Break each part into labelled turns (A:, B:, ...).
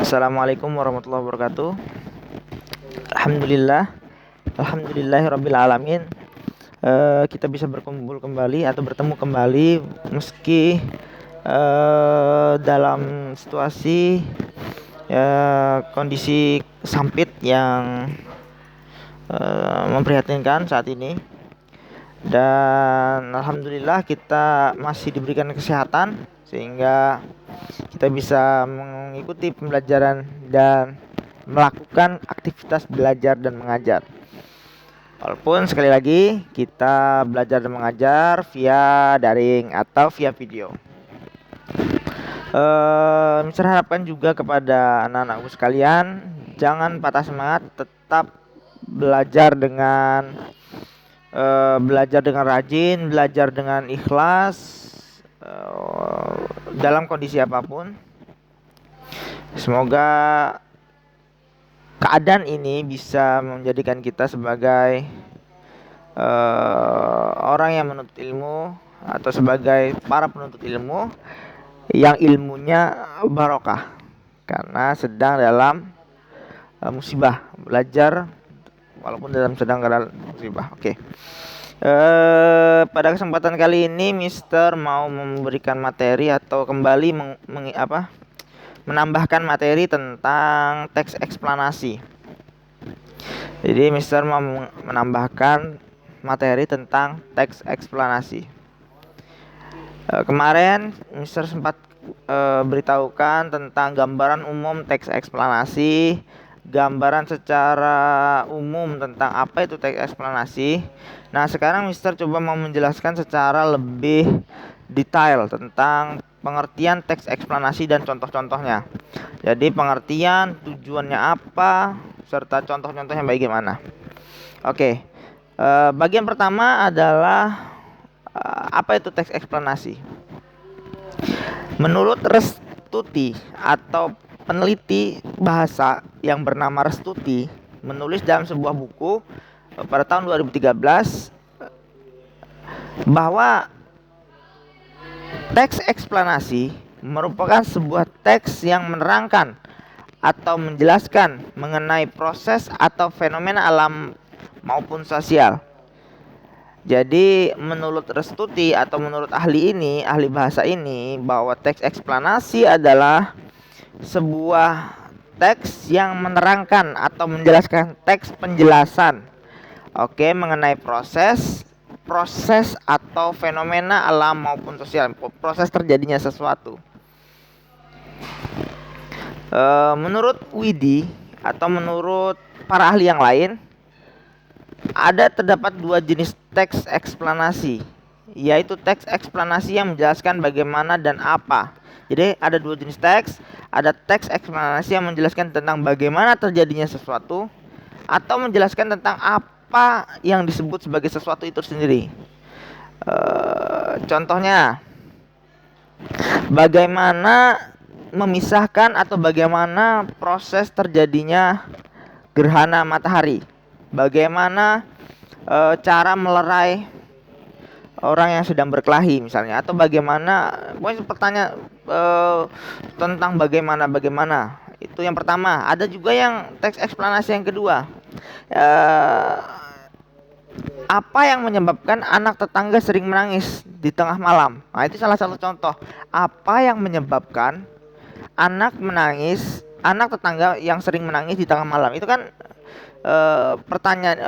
A: Assalamualaikum warahmatullahi wabarakatuh. Alhamdulillahirabbil alamin. Kita bisa berkumpul kembali atau bertemu kembali meski dalam situasi kondisi sempit yang memprihatinkan saat ini. Dan alhamdulillah kita masih diberikan kesehatan sehingga kita bisa mengikuti pembelajaran dan melakukan aktivitas belajar dan mengajar. Walaupun sekali lagi kita belajar dan mengajar via daring atau via video. Saya harapkan juga kepada anak-anakku sekalian, jangan patah semangat, tetap belajar dengan rajin, belajar dengan ikhlas dalam kondisi apapun. Semoga keadaan ini bisa menjadikan kita sebagai orang yang menuntut ilmu atau sebagai para penuntut ilmu yang ilmunya barokah karena sedang dalam musibah, belajar walaupun dalam sedang musibah. Oke. Pada kesempatan kali ini Mister mau memberikan materi atau kembali menambahkan materi tentang teks eksplanasi. Jadi Mister mau menambahkan materi tentang teks eksplanasi. Kemarin Mister sempat beritahukan tentang gambaran umum teks eksplanasi, gambaran secara umum tentang apa itu teks eksplanasi. Nah, sekarang Mister coba mau menjelaskan secara lebih detail tentang pengertian teks eksplanasi dan contoh-contohnya. Jadi pengertian, tujuannya apa, serta contoh-contohnya bagaimana. Oke, bagian pertama adalah apa itu teks eksplanasi. Menurut Restuti atau peneliti bahasa yang bernama Restuti menulis dalam sebuah buku pada tahun 2013 bahwa teks eksplanasi merupakan sebuah teks yang menerangkan atau menjelaskan mengenai proses atau fenomena alam maupun sosial. Jadi menurut Restuti atau menurut ahli bahasa ini, bahwa teks eksplanasi adalah sebuah teks yang menerangkan atau menjelaskan teks penjelasan mengenai proses atau fenomena alam maupun sosial, proses terjadinya sesuatu. Menurut Widi atau menurut para ahli yang lain, terdapat dua jenis teks eksplanasi, yaitu teks eksplanasi yang menjelaskan bagaimana dan apa. Jadi ada dua jenis teks, ada teks eksplanasi yang menjelaskan tentang bagaimana terjadinya sesuatu atau menjelaskan tentang apa yang disebut sebagai sesuatu itu sendiri. Contohnya, bagaimana memisahkan atau bagaimana proses terjadinya gerhana matahari, bagaimana cara melerai orang yang sedang berkelahi misalnya, atau bagaimana pertanyaan tentang bagaimana itu yang pertama. Ada juga yang teks eksplanasi yang kedua, apa yang menyebabkan anak tetangga sering menangis di tengah malam. Nah, itu salah satu contoh apa yang menyebabkan anak tetangga yang sering menangis di tengah malam. Itu kan pertanyaan,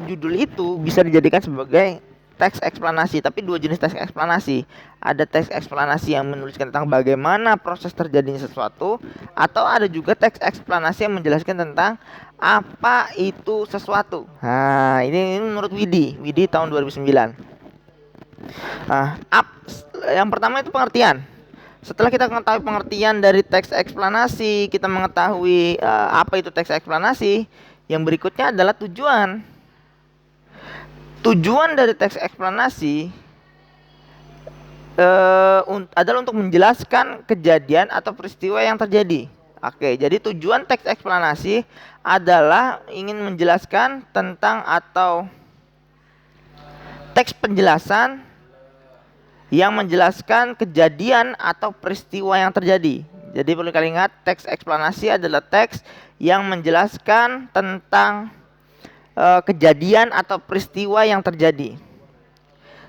A: judul itu bisa dijadikan sebagai teks eksplanasi, tapi dua jenis teks eksplanasi. Ada teks eksplanasi yang menuliskan tentang bagaimana proses terjadinya sesuatu, atau ada juga teks eksplanasi yang menjelaskan tentang apa itu sesuatu. Nah, ini menurut Widi tahun 2009. Nah, yang pertama itu pengertian. Setelah kita mengetahui pengertian dari teks eksplanasi, kita mengetahui apa itu teks eksplanasi, yang berikutnya adalah tujuan. Tujuan dari teks eksplanasi adalah untuk menjelaskan kejadian atau peristiwa yang terjadi. Oke, jadi tujuan teks eksplanasi adalah ingin menjelaskan tentang atau teks penjelasan yang menjelaskan kejadian atau peristiwa yang terjadi. Jadi perlu kalian ingat, teks eksplanasi adalah teks yang menjelaskan tentang kejadian atau peristiwa yang terjadi.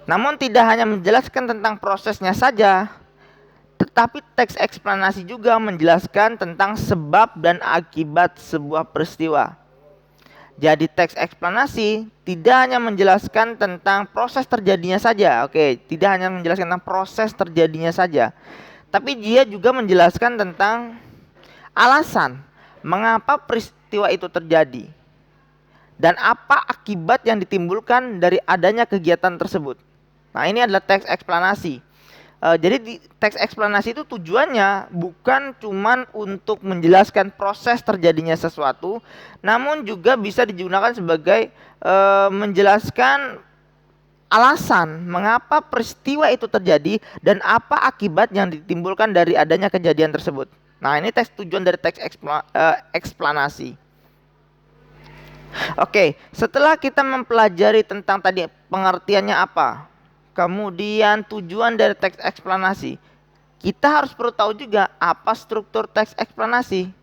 A: Namun tidak hanya menjelaskan tentang prosesnya saja, tetapi teks eksplanasi juga menjelaskan tentang sebab dan akibat sebuah peristiwa. Jadi teks eksplanasi tidak hanya menjelaskan tentang proses terjadinya saja. Oke, tidak hanya menjelaskan tentang proses terjadinya saja, tapi dia juga menjelaskan tentang alasan mengapa peristiwa itu terjadi dan apa akibat yang ditimbulkan dari adanya kegiatan tersebut. Nah, ini adalah teks eksplanasi. Jadi teks eksplanasi itu tujuannya bukan cuman untuk menjelaskan proses terjadinya sesuatu, namun juga bisa digunakan sebagai menjelaskan alasan mengapa peristiwa itu terjadi dan apa akibat yang ditimbulkan dari adanya kejadian tersebut. Nah, ini tujuan dari teks eksplanasi. Oke, setelah kita mempelajari tentang tadi pengertiannya apa, kemudian tujuan dari teks eksplanasi, kita harus perlu tahu juga apa struktur teks eksplanasi.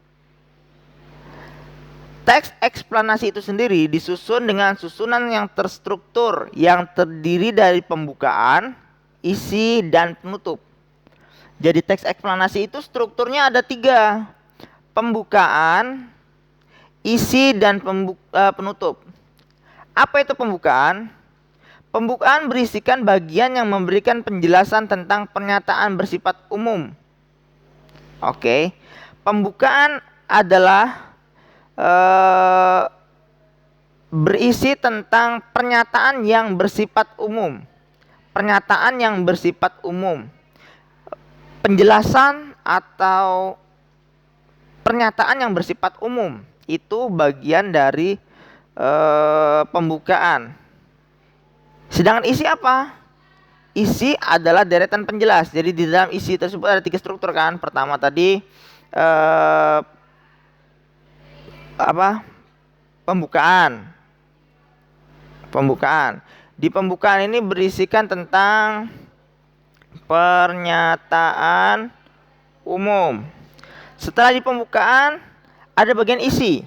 A: Teks eksplanasi itu sendiri disusun dengan susunan yang terstruktur yang terdiri dari pembukaan, isi, dan penutup. Jadi teks eksplanasi itu strukturnya ada 3: pembukaan, isi, dan penutup. Apa itu pembukaan? Pembukaan berisikan bagian yang memberikan penjelasan tentang pernyataan bersifat umum. Oke, pembukaan adalah berisi tentang pernyataan yang bersifat umum. Pernyataan yang bersifat umum. Penjelasan atau pernyataan yang bersifat umum itu bagian dari pembukaan. Sedangkan isi apa? Isi adalah deretan penjelas. Jadi di dalam isi tersebut ada 3 struktur kan. Pertama tadi pembukaan. Di pembukaan ini berisikan tentang pernyataan umum. Setelah di pembukaan ada bagian isi.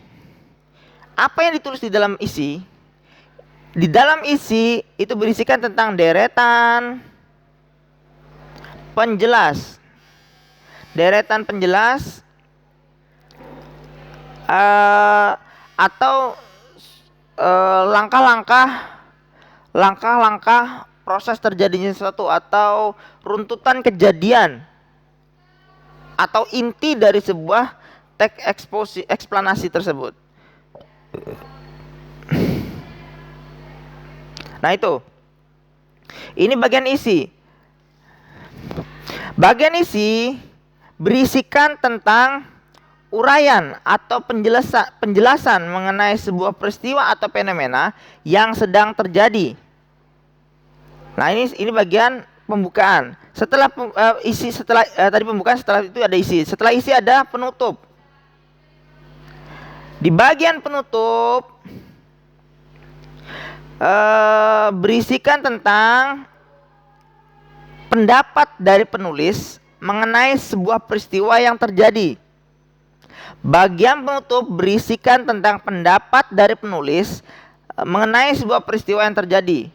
A: Apa yang ditulis di dalam isi? Di dalam isi itu berisikan tentang deretan penjelas. Deretan penjelas atau langkah-langkah proses terjadinya sesuatu atau runtutan kejadian atau inti dari sebuah teks eksplanasi tersebut. Nah, itu. Ini bagian isi. Bagian isi berisikan tentang uraian atau penjelasan mengenai sebuah peristiwa atau fenomena yang sedang terjadi. Nah, ini bagian pembukaan. Setelah isi, tadi pembukaan, setelah itu ada isi. Setelah isi ada penutup. Di bagian penutup berisikan tentang pendapat dari penulis mengenai sebuah peristiwa yang terjadi. Bagian penutup berisikan tentang pendapat dari penulis mengenai sebuah peristiwa yang terjadi.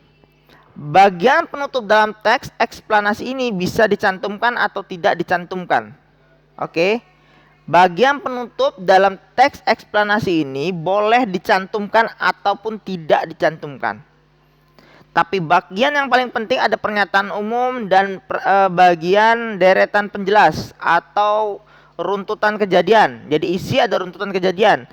A: Bagian penutup dalam teks eksplanasi ini bisa dicantumkan atau tidak dicantumkan. Oke. Bagian penutup dalam teks eksplanasi ini boleh dicantumkan ataupun tidak dicantumkan. Tapi bagian yang paling penting ada pernyataan umum dan bagian deretan penjelas atau runtutan kejadian. Jadi isi ada runtutan kejadian.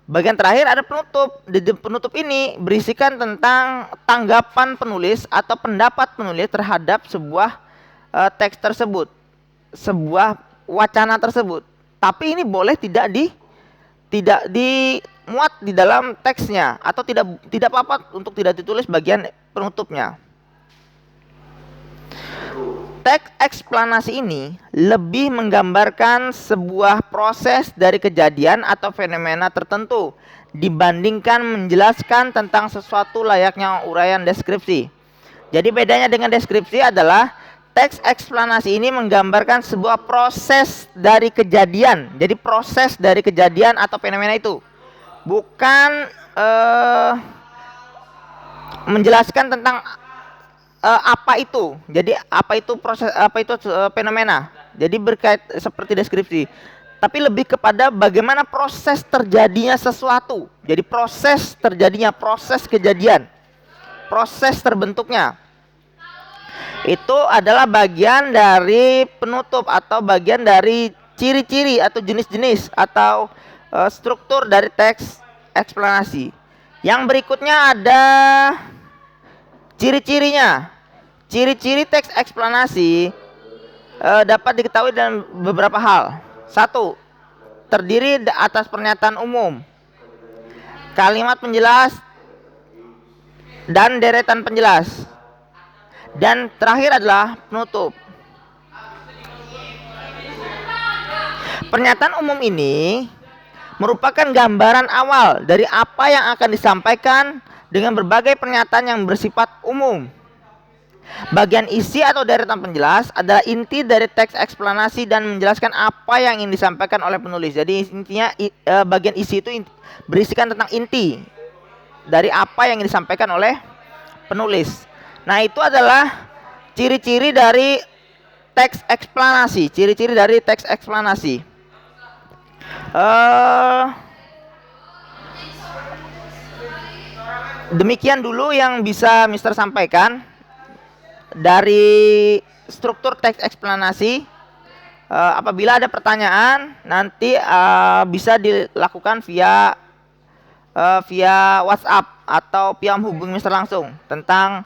A: Bagian terakhir ada penutup. Di penutup ini berisikan tentang tanggapan penulis atau pendapat penulis terhadap sebuah teks tersebut, sebuah wacana tersebut. Tapi ini boleh tidak dimuat di dalam teksnya atau tidak apa-apa untuk tidak ditulis bagian penutupnya. Teks eksplanasi ini lebih menggambarkan sebuah proses dari kejadian atau fenomena tertentu dibandingkan menjelaskan tentang sesuatu layaknya uraian deskripsi. Jadi bedanya dengan deskripsi adalah teks eksplanasi ini menggambarkan sebuah proses dari kejadian. Jadi proses dari kejadian atau fenomena itu, bukan menjelaskan tentang apa itu. Jadi apa itu proses, apa itu fenomena. Jadi berkait seperti deskripsi. Tapi lebih kepada bagaimana proses terjadinya sesuatu. Jadi proses terjadinya, proses kejadian, proses terbentuknya. Itu adalah bagian dari penutup atau bagian dari ciri-ciri atau jenis-jenis atau struktur dari teks eksplanasi. Yang berikutnya ada ciri-cirinya. Ciri-ciri teks eksplanasi dapat diketahui dengan beberapa hal. 1. Terdiri atas pernyataan umum, kalimat penjelas, dan deretan penjelas. Dan terakhir adalah penutup. Pernyataan umum ini merupakan gambaran awal dari apa yang akan disampaikan dengan berbagai pernyataan yang bersifat umum. Bagian isi atau deretan penjelas adalah inti dari teks eksplanasi dan menjelaskan apa yang ingin disampaikan oleh penulis. Jadi intinya bagian isi itu berisikan tentang inti dari apa yang ingin disampaikan oleh penulis. Nah, itu adalah ciri-ciri dari teks eksplanasi. Ciri-ciri dari teks eksplanasi. Demikian dulu yang bisa Mister sampaikan dari struktur teks eksplanasi. Apabila ada pertanyaan, nanti bisa dilakukan via WhatsApp atau via menghubungi Mister langsung tentang